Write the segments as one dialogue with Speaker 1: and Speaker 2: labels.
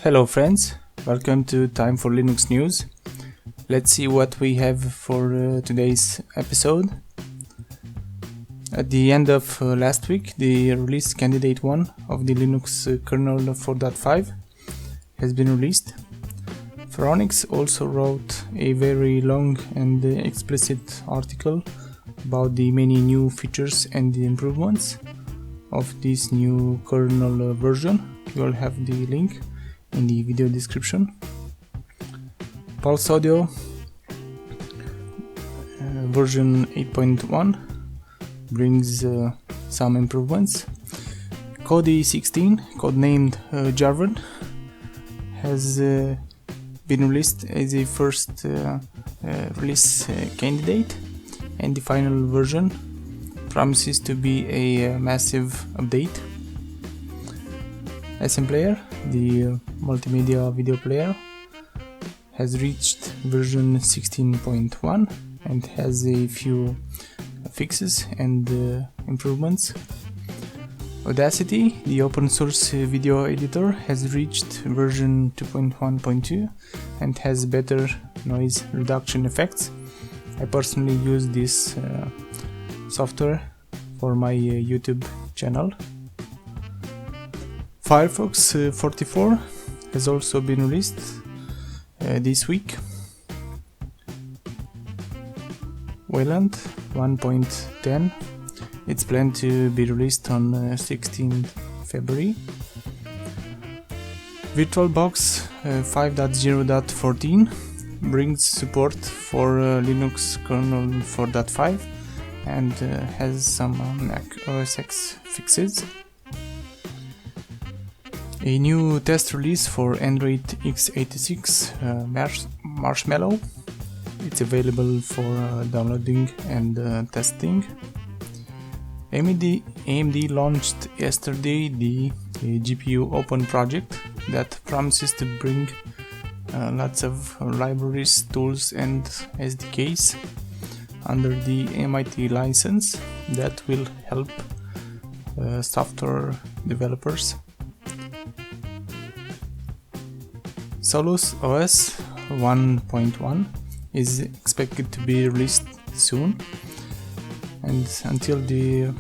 Speaker 1: Hello friends, welcome to Time for Linux News. Let's see what we have for today's episode. At the end of last week, the release candidate 1 of the Linux Kernel 4.5 has been released. Firefox also wrote a very long and explicit article about the many new features and the improvements of this new kernel version. You will have the link in the video description. Pulse Audio version 8.1 brings some improvements. Kodi 16, codenamed Zorin, has been released as a first release candidate, and the final version promises to be a massive update. SM Player, the multimedia video player, has reached version 16.1 and has a few fixes and improvements. Audacity, the open source video editor, has reached version 2.1.2 and has better noise reduction effects. I personally use this software for my YouTube channel. Firefox 44 has also been released this week. Wayland 1.10, it's planned to be released on 16th February. VirtualBox 5.0.14 brings support for Linux kernel 4.5 and has some Mac OS X fixes. A new test release for Android x86 Marshmallow. It's available for downloading and testing. AMD launched yesterday the GPUOpen project that promises to bring lots of libraries, tools and SDKs under the MIT license that will help software developers. Solus OS 1.1 is expected to be released soon, and until the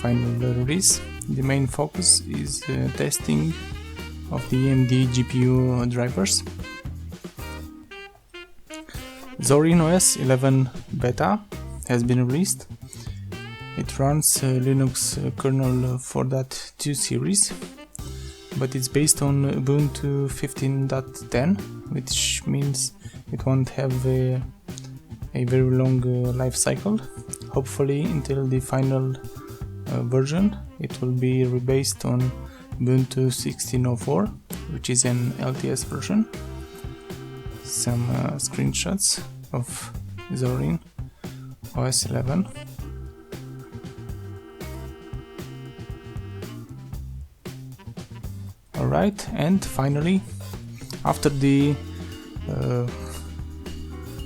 Speaker 1: final release, the main focus is testing of the AMD GPU drivers. Zorin OS 11 beta has been released. It runs Linux kernel 4.2 series, but it's based on Ubuntu 15.10, which means it won't have a very long life cycle. Hopefully until the final version it will be rebased on Ubuntu 16.04, which is an LTS version. Some screenshots of Zorin OS 11. Alright, and finally, after the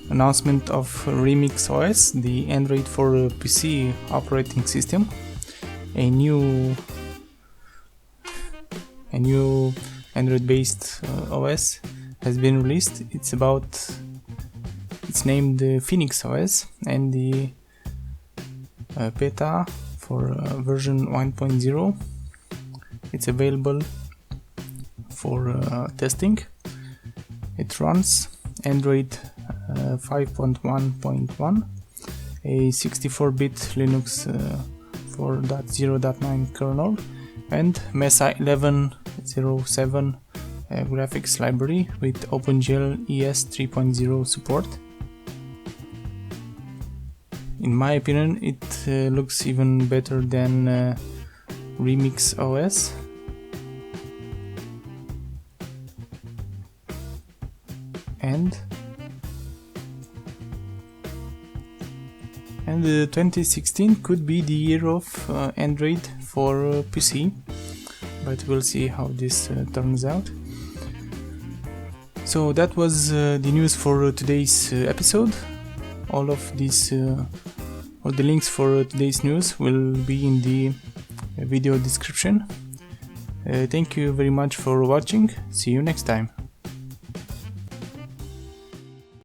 Speaker 1: announcement of Remix OS, the Android for PC operating system, a new Android-based OS has been released. It's named Phoenix OS, and the beta for version 1.0, it's available for testing. It runs Android 5.1.1, a 64-bit Linux 4.0.9 kernel, and Mesa 11.07 graphics library with OpenGL ES 3.0 support. In my opinion, it looks even better than Remix OS. And 2016 could be the year of Android for PC, but we'll see how this turns out. So that was the news for today's episode. All the links for today's news will be in the video description. Thank you very much for watching. See you next time.